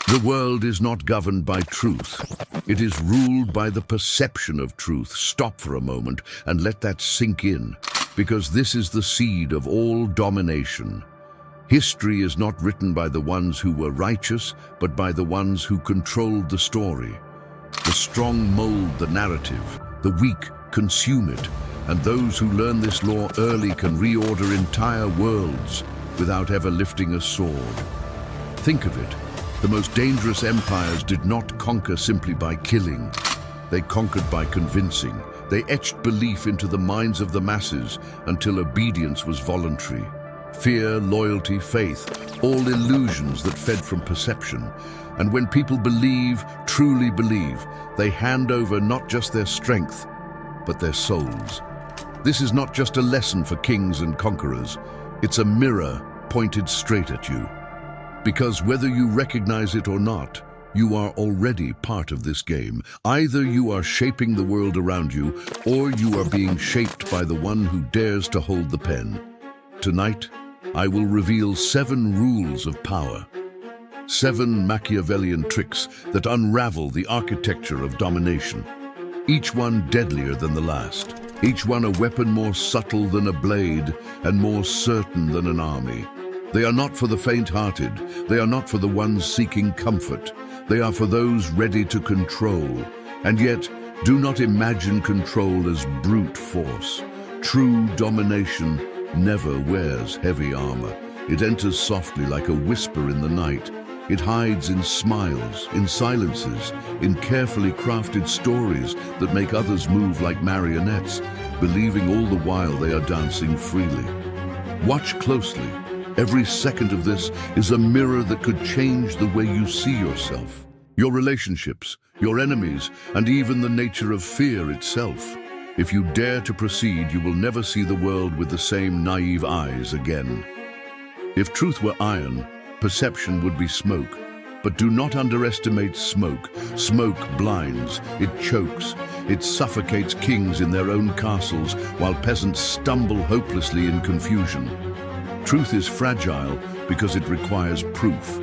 The world is not governed by truth. It is ruled by the perception of truth. Stop for a moment and let that sink in, because this is the seed of all domination. History is not written by the ones who were righteous, but by the ones who controlled the story. The strong mold the narrative, the weak consume it, and those who learn this law early can reorder entire worlds without ever lifting a sword. Think of it. The most dangerous empires did not conquer simply by killing. They conquered by convincing. They etched belief into the minds of the masses until obedience was voluntary. Fear, loyalty, faith, all illusions that fed from perception. And when people believe, truly believe, they hand over not just their strength, but their souls. This is not just a lesson for kings and conquerors. It's a mirror pointed straight at you. Because whether you recognize it or not, you are already part of this game. Either you are shaping the world around you, or you are being shaped by the one who dares to hold the pen. Tonight, I will reveal 7 rules of power. 7 Machiavellian tricks that unravel the architecture of domination. Each one deadlier than the last. Each one a weapon more subtle than a blade and more certain than an army. They are not for the faint-hearted. They are not for the ones seeking comfort. They are for those ready to control. And yet, do not imagine control as brute force. True domination never wears heavy armor. It enters softly like a whisper in the night. It hides in smiles, in silences, in carefully crafted stories that make others move like marionettes, believing all the while they are dancing freely. Watch closely. Every second of this is a mirror that could change the way you see yourself, your relationships, your enemies, and even the nature of fear itself. If you dare to proceed, you will never see the world with the same naive eyes again. If truth were iron, perception would be smoke. But do not underestimate smoke. Smoke blinds, it chokes, it suffocates kings in their own castles while peasants stumble hopelessly in confusion. Truth is fragile because it requires proof.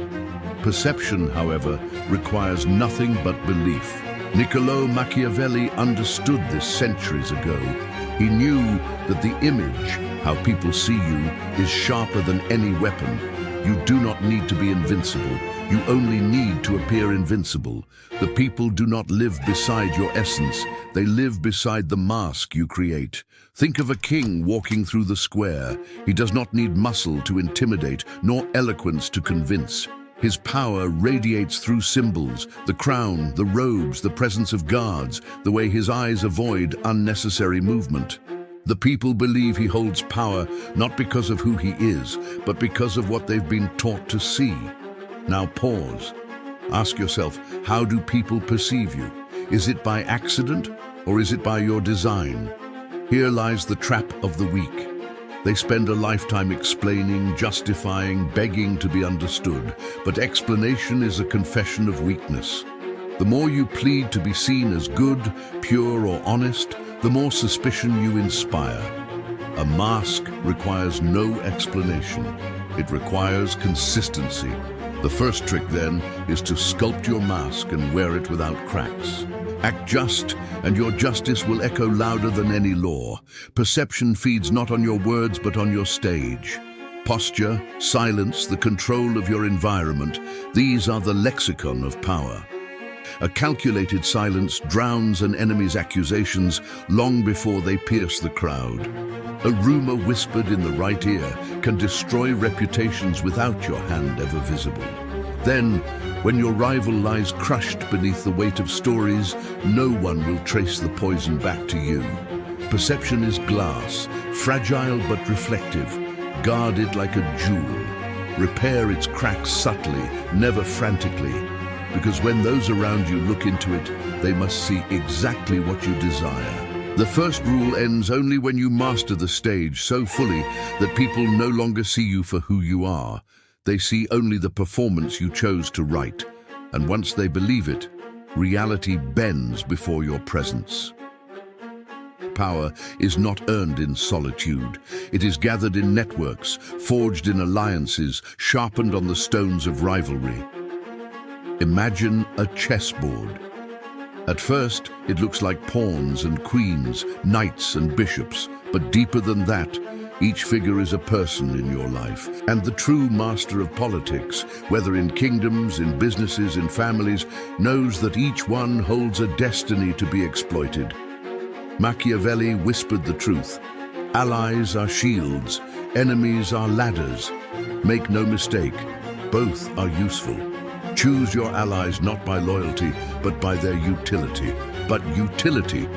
Perception, however, requires nothing but belief. Niccolò Machiavelli understood this centuries ago. He knew that the image, how people see you, is sharper than any weapon. You do not need to be invincible. You only need to appear invincible. The people do not live beside your essence. They live beside the mask you create. Think of a king walking through the square. He does not need muscle to intimidate, nor eloquence to convince. His power radiates through symbols, the crown, the robes, the presence of guards, the way his eyes avoid unnecessary movement. The people believe he holds power not because of who he is, but because of what they've been taught to see. Now pause. Ask yourself, how do people perceive you? Is it by accident, or is it by your design? Here lies the trap of the weak. They spend a lifetime explaining, justifying, begging to be understood, but explanation is a confession of weakness. The more you plead to be seen as good, pure, or honest, the more suspicion you inspire. A mask requires no explanation. It requires consistency. The first trick, then, is to sculpt your mask and wear it without cracks. Act just, and your justice will echo louder than any law. Perception feeds not on your words, but on your stage. Posture, silence, the control of your environment, these are the lexicon of power. A calculated silence drowns an enemy's accusations long before they pierce the crowd. A rumor whispered in the right ear can destroy reputations without your hand ever visible. Then, when your rival lies crushed beneath the weight of stories, no one will trace the poison back to you. Perception is glass, fragile but reflective. Guard it like a jewel. Repair its cracks subtly, never frantically. Because when those around you look into it, they must see exactly what you desire. The first rule ends only when you master the stage so fully that people no longer see you for who you are. They see only the performance you chose to write. And once they believe it, reality bends before your presence. Power is not earned in solitude. It is gathered in networks, forged in alliances, sharpened on the stones of rivalry. Imagine a chessboard. At first, it looks like pawns and queens, knights and bishops, but deeper than that, each figure is a person in your life. And the true master of politics, whether in kingdoms, in businesses, in families, knows that each one holds a destiny to be exploited. Machiavelli whispered the truth. Allies are shields, enemies are ladders. Make no mistake, both are useful. Choose your allies not by loyalty, but by their utility. But utility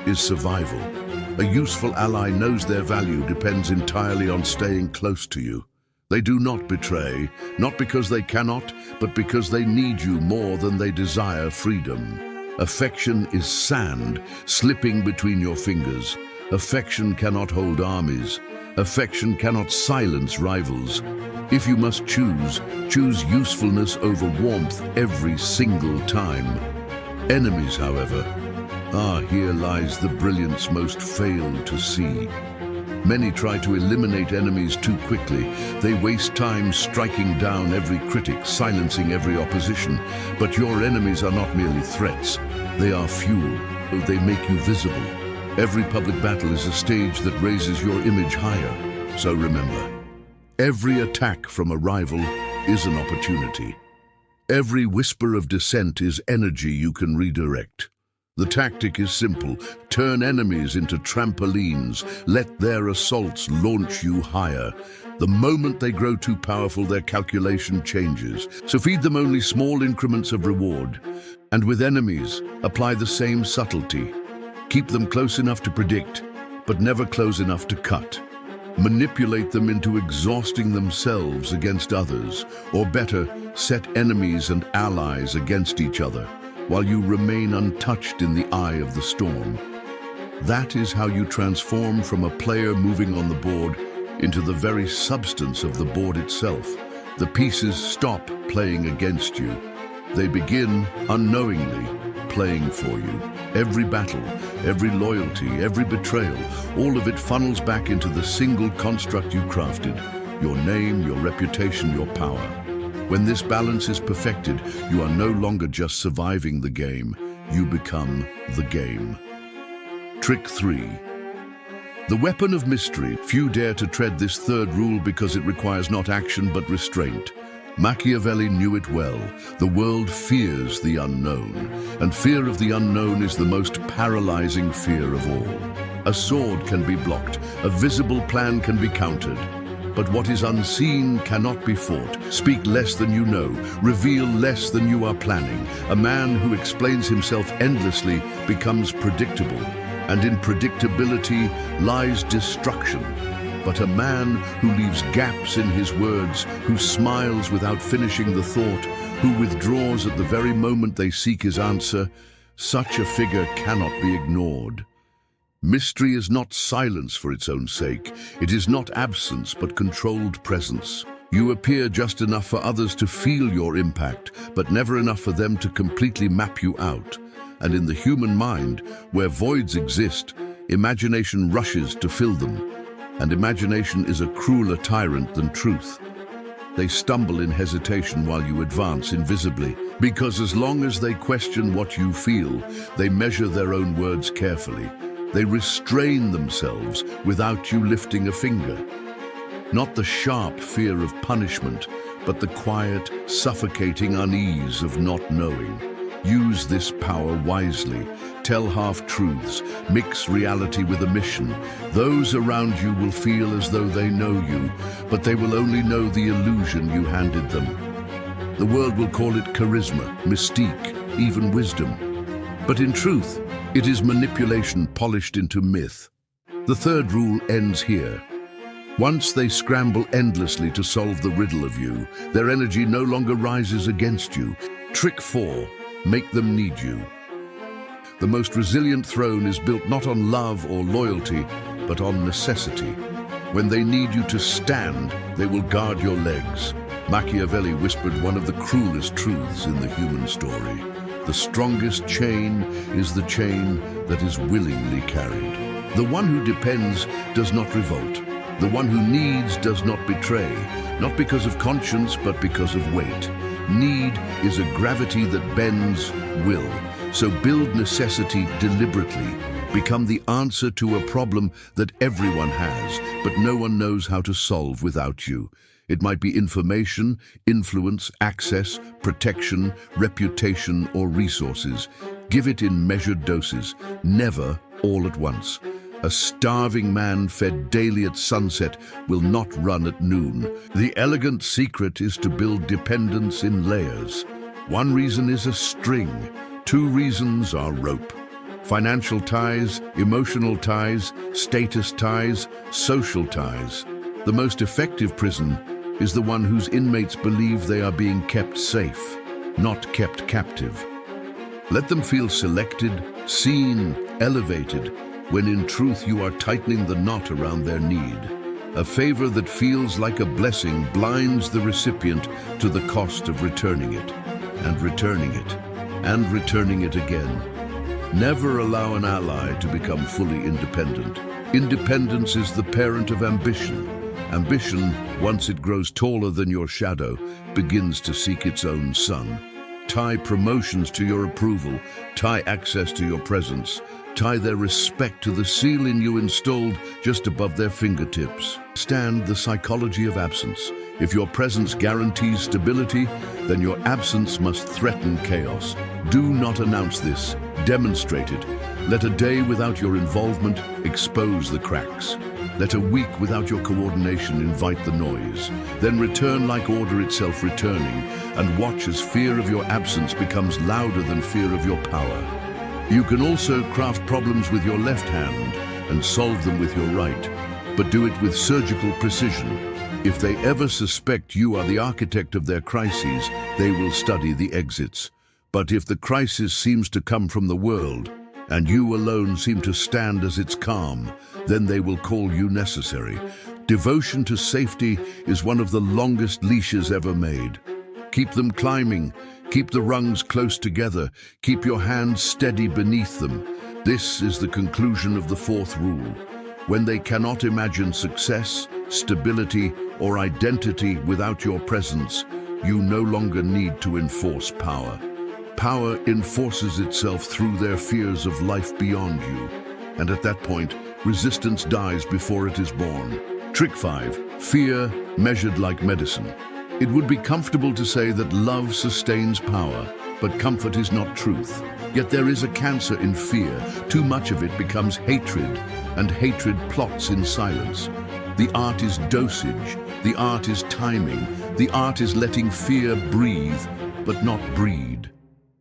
is survival. A useful ally knows their value depends entirely on staying close to you. They do not betray, not because they cannot, but because they need you more than they desire freedom. Affection is sand slipping between your fingers. Affection cannot hold armies. Affection cannot silence rivals. If you must choose usefulness over warmth every single time. Enemies, however, here lies the brilliance most fail to see. Many try to eliminate enemies too quickly. They waste time striking down every critic, silencing every opposition. But your enemies are not merely threats. They are fuel. They make you visible. Every public battle is a stage that raises your image higher. So remember, every attack from a rival is an opportunity. Every whisper of dissent is energy you can redirect. The tactic is simple. Turn enemies into trampolines. Let their assaults launch you higher. The moment they grow too powerful, their calculation changes. So feed them only small increments of reward. And with enemies, apply the same subtlety. Keep them close enough to predict, but never close enough to cut. Manipulate them into exhausting themselves against others, or better, set enemies and allies against each other, while you remain untouched in the eye of the storm. That is how you transform from a player moving on the board into the very substance of the board itself. The pieces stop playing against you. They begin, unknowingly, playing for you. Every battle, every loyalty, every betrayal, all of it funnels back into the single construct you crafted: your name, your reputation, your power. When this balance is perfected, you are no longer just surviving the game, you become the game. Trick 3. The weapon of mystery. Few dare to tread this third rule because it requires not action but restraint. Machiavelli knew it well. The world fears the unknown, and fear of the unknown is the most paralyzing fear of all. A sword can be blocked, a visible plan can be countered, but what is unseen cannot be fought. Speak less than you know, reveal less than you are planning. A man who explains himself endlessly becomes predictable, and in predictability lies destruction. But a man who leaves gaps in his words, who smiles without finishing the thought, who withdraws at the very moment they seek his answer, such a figure cannot be ignored. Mystery is not silence for its own sake. It is not absence, but controlled presence. You appear just enough for others to feel your impact, but never enough for them to completely map you out. And in the human mind, where voids exist, imagination rushes to fill them. And imagination is a crueler tyrant than truth. They stumble in hesitation while you advance invisibly, because as long as they question what you feel, they measure their own words carefully. They restrain themselves without you lifting a finger. Not the sharp fear of punishment, but the quiet, suffocating unease of not knowing. Use this power wisely. Tell half-truths. Mix reality with omission. Those around you will feel as though they know you, but they will only know the illusion you handed them. The world will call it charisma, mystique, even wisdom. But in truth, it is manipulation polished into myth. The third rule ends here. Once they scramble endlessly to solve the riddle of you, their energy no longer rises against you. Trick 4. Make them need you. The most resilient throne is built not on love or loyalty, but on necessity. When they need you to stand, they will guard your legs. Machiavelli whispered one of the cruelest truths in the human story. The strongest chain is the chain that is willingly carried. The one who depends does not revolt. The one who needs does not betray, not because of conscience, but because of weight. Need is a gravity that bends will. So build necessity deliberately. Become the answer to a problem that everyone has, but no one knows how to solve without you. It might be information, influence, access, protection, reputation, or resources. Give it in measured doses, never all at once. A starving man fed daily at sunset will not run at noon. The elegant secret is to build dependence in layers. One reason is a string. Two reasons are rope. Financial ties, emotional ties, status ties, social ties. The most effective prison is the one whose inmates believe they are being kept safe, not kept captive. Let them feel selected, seen, elevated, when in truth you are tightening the knot around their need. A favor that feels like a blessing blinds the recipient to the cost of returning it, and returning it, and returning it again. Never allow an ally to become fully independent. Independence is the parent of ambition. Ambition, once it grows taller than your shadow, begins to seek its own sun. Tie promotions to your approval, tie access to your presence, tie their respect to the ceiling you installed just above their fingertips. Understand the psychology of absence. If your presence guarantees stability, then your absence must threaten chaos. Do not announce this, demonstrate it. Let a day without your involvement expose the cracks. Let a week without your coordination invite the noise. Then return like order itself returning, and watch as fear of your absence becomes louder than fear of your power. You can also craft problems with your left hand and solve them with your right, but do it with surgical precision. If they ever suspect you are the architect of their crises, they will study the exits. But if the crisis seems to come from the world, and you alone seem to stand as its calm, then they will call you necessary. Devotion to safety is one of the longest leashes ever made. Keep them climbing, keep the rungs close together, keep your hands steady beneath them. This is the conclusion of the fourth rule. When they cannot imagine success, stability, or identity without your presence, you no longer need to enforce power. Power enforces itself through their fears of life beyond you, and at that point, resistance dies before it is born. Trick 5. Fear measured like medicine. It would be comfortable to say that love sustains power, but comfort is not truth. Yet there is a cancer in fear. Too much of it becomes hatred, and hatred plots in silence. The art is dosage, the art is timing, the art is letting fear breathe, but not breed.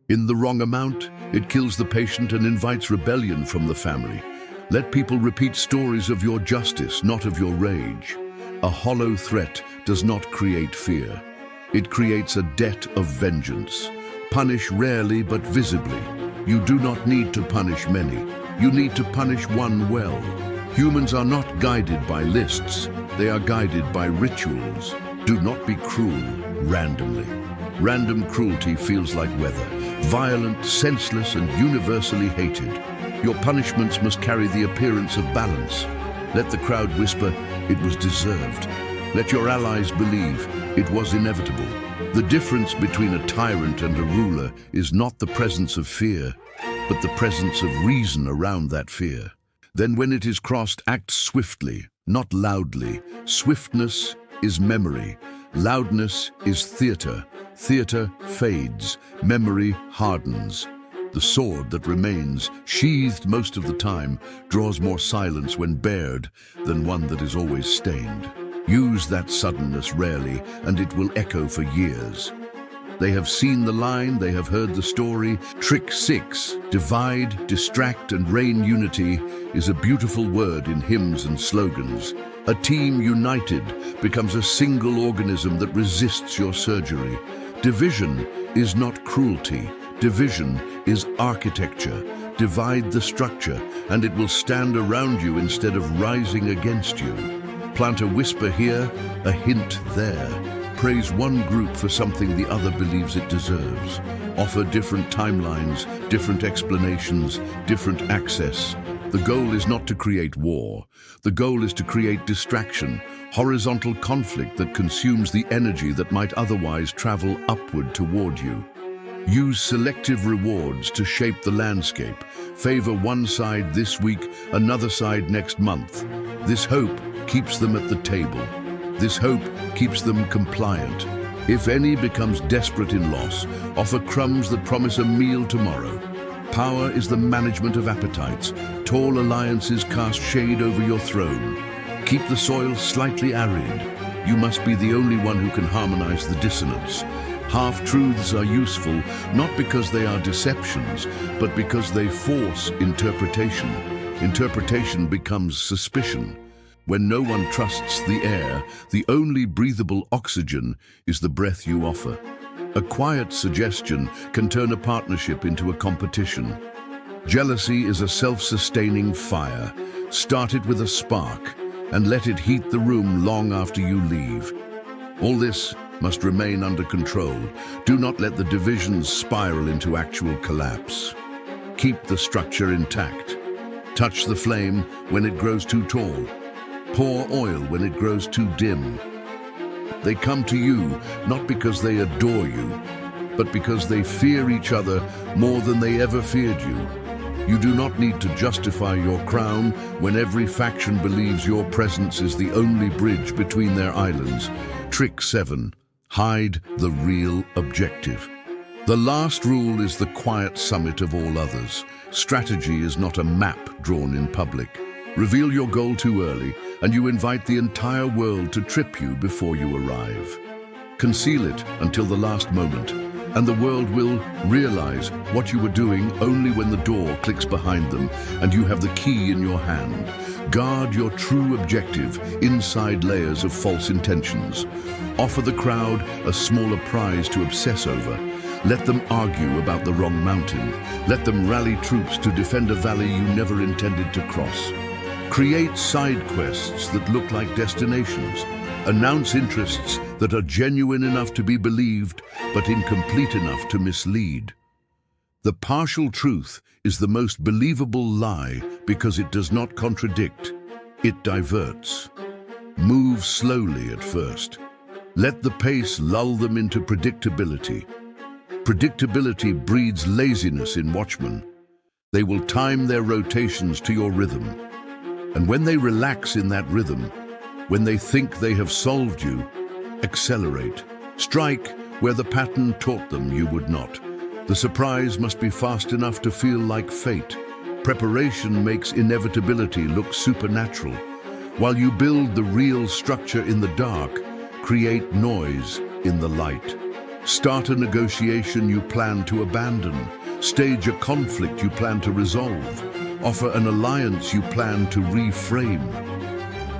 In the wrong amount, it kills the patient and invites rebellion from the family. Let people repeat stories of your justice, not of your rage. A hollow threat does not create fear. It creates a debt of vengeance. Punish rarely but visibly. You do not need to punish many. You need to punish one well. Humans are not guided by lists. They are guided by rituals. Do not be cruel randomly. Random cruelty feels like weather. Violent, senseless, and universally hated. Your punishments must carry the appearance of balance. Let the crowd whisper, it was deserved. Let your allies believe, it was inevitable. The difference between a tyrant and a ruler is not the presence of fear, but the presence of reason around that fear. Then when it is crossed, act swiftly, not loudly. Swiftness is memory. Loudness is theater. Theater fades. Memory hardens. The sword that remains, sheathed most of the time, draws more silence when bared than one that is always stained. Use that suddenness rarely, and it will echo for years. They have seen the line, they have heard the story. Trick 6, divide, distract, and reign unity is a beautiful word in hymns and slogans. A team united becomes a single organism that resists your surgery. Division is not cruelty. Division is architecture. Divide the structure, and it will stand around you instead of rising against you. Plant a whisper here, a hint there. Praise one group for something the other believes it deserves. Offer different timelines, different explanations, different access. The goal is not to create war. The goal is to create distraction, horizontal conflict that consumes the energy that might otherwise travel upward toward you. Use selective rewards to shape the landscape. Favor one side this week, another side next month. This hope keeps them at the table. This hope keeps them compliant. If any becomes desperate in loss, offer crumbs that promise a meal tomorrow. Power is the management of appetites. Tall alliances cast shade over your throne. Keep the soil slightly arid. You must be the only one who can harmonize the dissonance. Half-truths are useful, not because they are deceptions, but because they force interpretation. Interpretation becomes suspicion. When no one trusts the air, the only breathable oxygen is the breath you offer. A quiet suggestion can turn a partnership into a competition. Jealousy is a self-sustaining fire. Start it with a spark and let it heat the room long after you leave. All this must remain under control. Do not let the divisions spiral into actual collapse. Keep the structure intact. Touch the flame when it grows too tall. Pour oil when it grows too dim. They come to you not because they adore you, but because they fear each other more than they ever feared you. You do not need to justify your crown when every faction believes your presence is the only bridge between their islands. Trick 7. Hide the real objective. The last rule is the quiet summit of all others. Strategy is not a map drawn in public. Reveal your goal too early, and you invite the entire world to trip you before you arrive. Conceal it until the last moment, and the world will realize what you were doing only when the door clicks behind them and you have the key in your hand. Guard your true objective inside layers of false intentions. Offer the crowd a smaller prize to obsess over. Let them argue about the wrong mountain. Let them rally troops to defend a valley you never intended to cross. Create side quests that look like destinations. Announce interests that are genuine enough to be believed, but incomplete enough to mislead. The partial truth is the most believable lie because it does not contradict, it diverts. Move slowly at first. Let the pace lull them into predictability. Predictability breeds laziness in watchmen. They will time their rotations to your rhythm. And when they relax in that rhythm, when they think they have solved you, accelerate. Strike where the pattern taught them you would not. The surprise must be fast enough to feel like fate. Preparation makes inevitability look supernatural. While you build the real structure in the dark, create noise in the light. Start a negotiation you plan to abandon. Stage a conflict you plan to resolve. Offer an alliance you plan to reframe.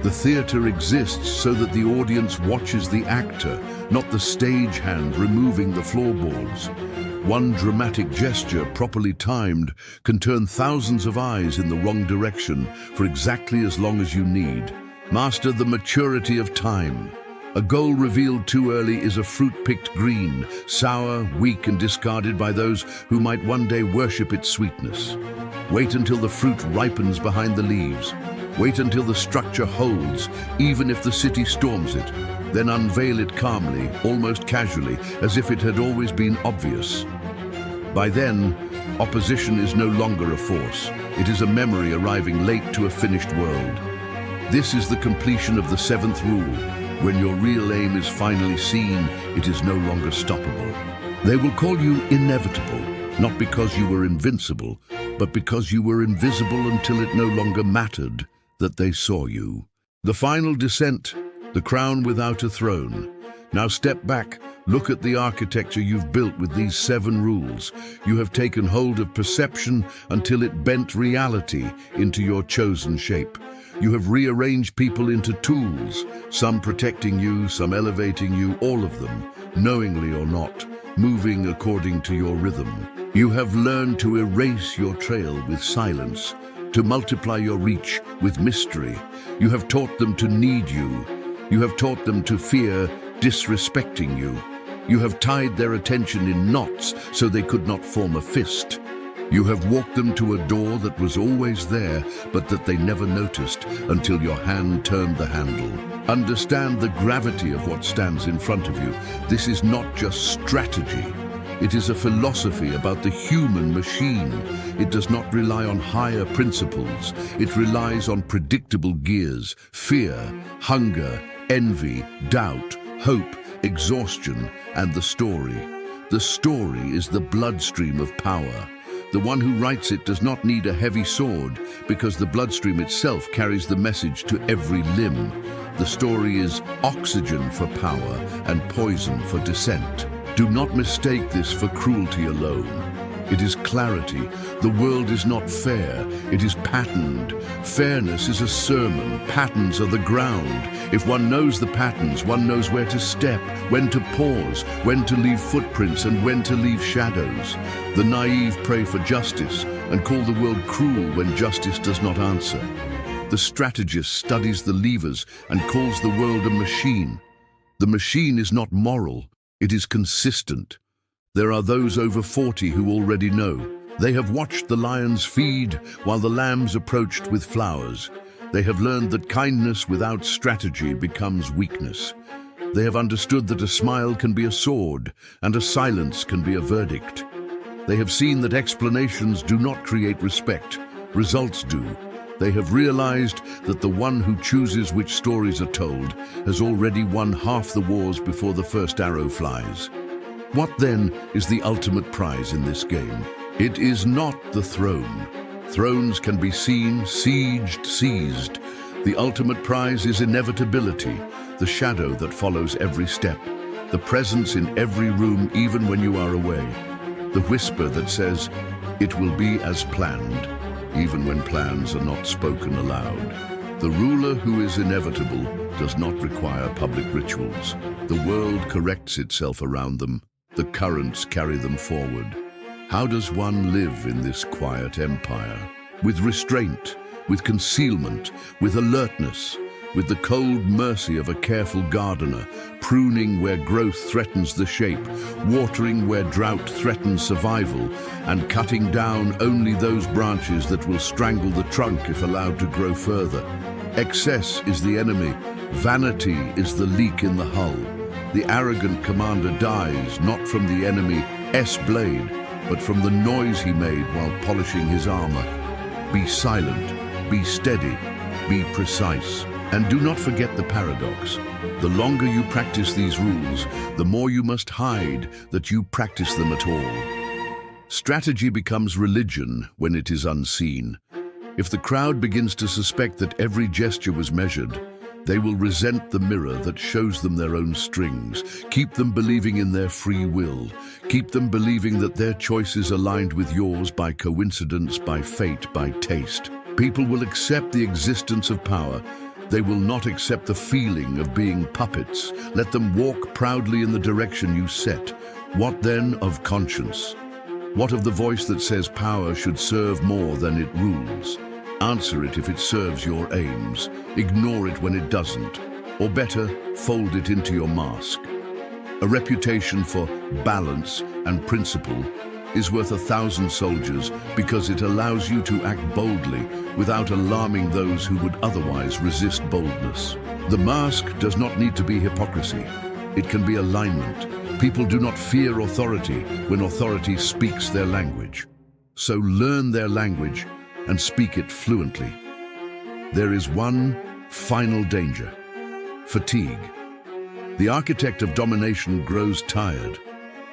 The theater exists so that the audience watches the actor, not the stagehand removing the floorboards. One dramatic gesture, properly timed, can turn thousands of eyes in the wrong direction for exactly as long as you need. Master the maturity of time. A goal revealed too early is a fruit picked green, sour, weak, and discarded by those who might one day worship its sweetness. Wait until the fruit ripens behind the leaves. Wait until the structure holds, even if the city storms it. Then unveil it calmly, almost casually, as if it had always been obvious. By then, opposition is no longer a force. It is a memory arriving late to a finished world. This is the completion of the 7th rule. When your real aim is finally seen, it is no longer stoppable. They will call you inevitable, not because you were invincible, but because you were invisible until it no longer mattered that they saw you. The final descent, the crown without a throne. Now step back, look at the architecture you've built with these 7 rules. You have taken hold of perception until it bent reality into your chosen shape. You have rearranged people into tools, some protecting you, some elevating you, all of them, knowingly or not, moving according to your rhythm. You have learned to erase your trail with silence, to multiply your reach with mystery. You have taught them to need you. You have taught them to fear disrespecting you. You have tied their attention in knots so they could not form a fist. You have walked them to a door that was always there, but that they never noticed until your hand turned the handle. Understand the gravity of what stands in front of you. This is not just strategy. It is a philosophy about the human machine. It does not rely on higher principles. It relies on predictable gears: fear, hunger, envy, doubt, hope, exhaustion, and the story. The story is the bloodstream of power. The one who writes it does not need a heavy sword, because the bloodstream itself carries the message to every limb. The story is oxygen for power and poison for dissent. Do not mistake this for cruelty alone. It is clarity. The world is not fair. It is patterned. Fairness is a sermon. Patterns are the ground. If one knows the patterns, one knows where to step, when to pause, when to leave footprints, and when to leave shadows. The naive pray for justice and call the world cruel when justice does not answer. The strategist studies the levers and calls the world a machine. The machine is not moral. It is consistent. There are those over 40 who already know. They have watched the lions feed while the lambs approached with flowers. They have learned that kindness without strategy becomes weakness. They have understood that a smile can be a sword and a silence can be a verdict. They have seen that explanations do not create respect. Results do. They have realized that the one who chooses which stories are told has already won half the wars before the first arrow flies. What then is the ultimate prize in this game? It is not the throne. Thrones can be seen, sieged, seized. The ultimate prize is inevitability, the shadow that follows every step, the presence in every room even when you are away, the whisper that says, "It will be as planned," even when plans are not spoken aloud. The ruler who is inevitable does not require public rituals. The world corrects itself around them. The currents carry them forward. How does one live in this quiet empire? With restraint, with concealment, with alertness, with the cold mercy of a careful gardener, pruning where growth threatens the shape, watering where drought threatens survival, and cutting down only those branches that will strangle the trunk if allowed to grow further. Excess is the enemy. Vanity is the leak in the hull. The arrogant commander dies not from the enemy's blade, but from the noise he made while polishing his armor. Be silent, be steady, be precise. And do not forget the paradox. The longer you practice these rules, the more you must hide that you practice them at all. Strategy becomes religion when it is unseen. If the crowd begins to suspect that every gesture was measured, they will resent the mirror that shows them their own strings. Keep them believing in their free will. Keep them believing that their choices aligned with yours by coincidence, by fate, by taste. People will accept the existence of power. They will not accept the feeling of being puppets. Let them walk proudly in the direction you set. What then of conscience? What of the voice that says power should serve more than it rules? Answer it if it serves your aims. Ignore it when it doesn't. Or better, fold it into your mask. A reputation for balance and principle is worth 1,000 soldiers because it allows you to act boldly without alarming those who would otherwise resist boldness. The mask does not need to be hypocrisy. It can be alignment. People do not fear authority when authority speaks their language. So learn their language and speak it fluently. There is one final danger: fatigue. The architect of domination grows tired.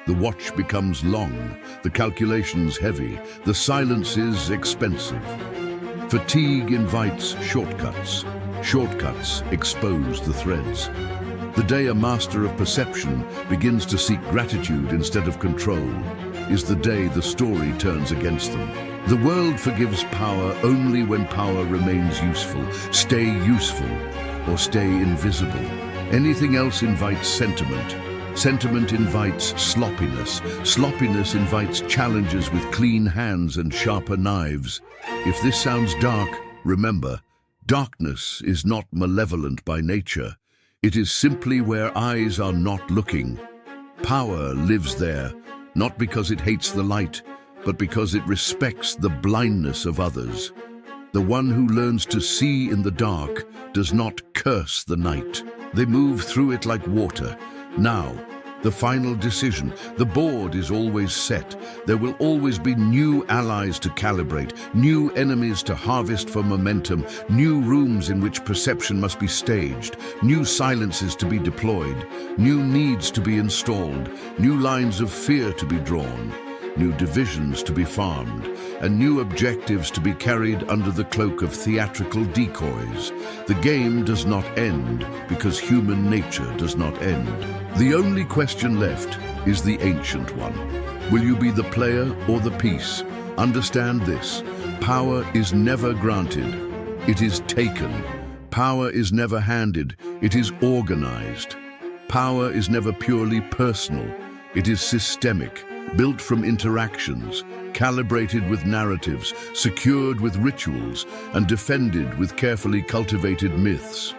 The watch becomes long, the calculations heavy, the silence is expensive. Fatigue invites shortcuts. Shortcuts expose the threads. The day a master of perception begins to seek gratitude instead of control is the day the story turns against them. The world forgives power only when power remains useful. Stay useful or stay invisible. Anything else invites sentiment. Sentiment invites sloppiness. Sloppiness invites challenges with clean hands and sharper knives. If this sounds dark, remember, darkness is not malevolent by nature. It is simply where eyes are not looking. Power lives there, not because it hates the light, but because it respects the blindness of others. The one who learns to see in the dark does not curse the night. They move through it like water. Now, the final decision. The board is always set. There will always be new allies to calibrate, new enemies to harvest for momentum, new rooms in which perception must be staged, new silences to be deployed, new needs to be installed, new lines of fear to be drawn, new divisions to be farmed, and new objectives to be carried under the cloak of theatrical decoys. The game does not end because human nature does not end. The only question left is the ancient one. Will you be the player or the piece? Understand this: power is never granted, it is taken. Power is never handed, it is organized. Power is never purely personal, it is systemic, built from interactions, calibrated with narratives, secured with rituals, and defended with carefully cultivated myths.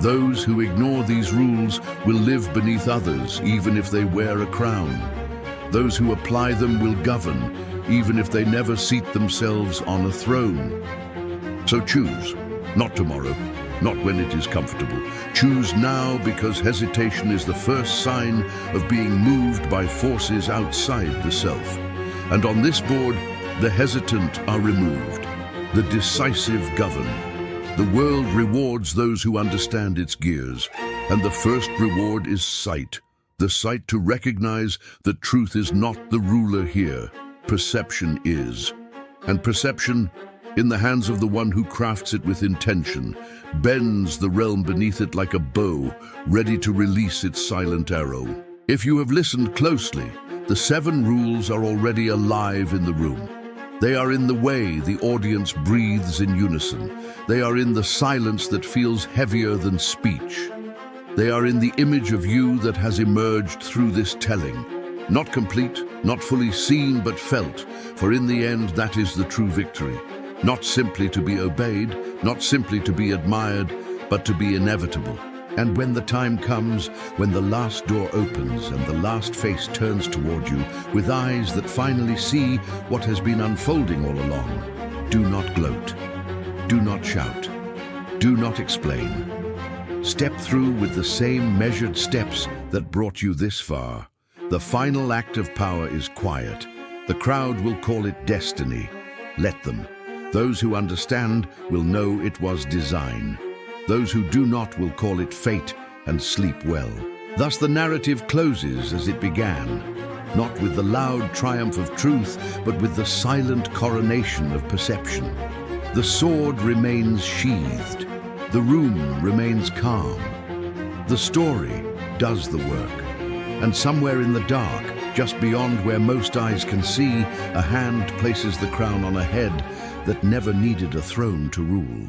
Those who ignore these rules will live beneath others, even if they wear a crown. Those who apply them will govern, even if they never seat themselves on a throne. So choose, not tomorrow, not when it is comfortable. Choose now, because hesitation is the first sign of being moved by forces outside the self. And on this board, the hesitant are removed, the decisive govern. The world rewards those who understand its gears, and the first reward is sight. The sight to recognize that truth is not the ruler here, perception is. And perception, in the hands of the one who crafts it with intention, bends the realm beneath it like a bow, ready to release its silent arrow. If you have listened closely, the 7 rules are already alive in the room. They are in the way the audience breathes in unison. They are in the silence that feels heavier than speech. They are in the image of you that has emerged through this telling. Not complete, not fully seen, but felt, for in the end that is the true victory. Not simply to be obeyed, not simply to be admired, but to be inevitable. And when the time comes, when the last door opens and the last face turns toward you with eyes that finally see what has been unfolding all along, do not gloat, do not shout, do not explain. Step through with the same measured steps that brought you this far. The final act of power is quiet. The crowd will call it destiny. Let them. Those who understand will know it was design. Those who do not will call it fate and sleep well. Thus the narrative closes as it began, not with the loud triumph of truth, but with the silent coronation of perception. The sword remains sheathed. The room remains calm. The story does the work. And somewhere in the dark, just beyond where most eyes can see, a hand places the crown on a head that never needed a throne to rule.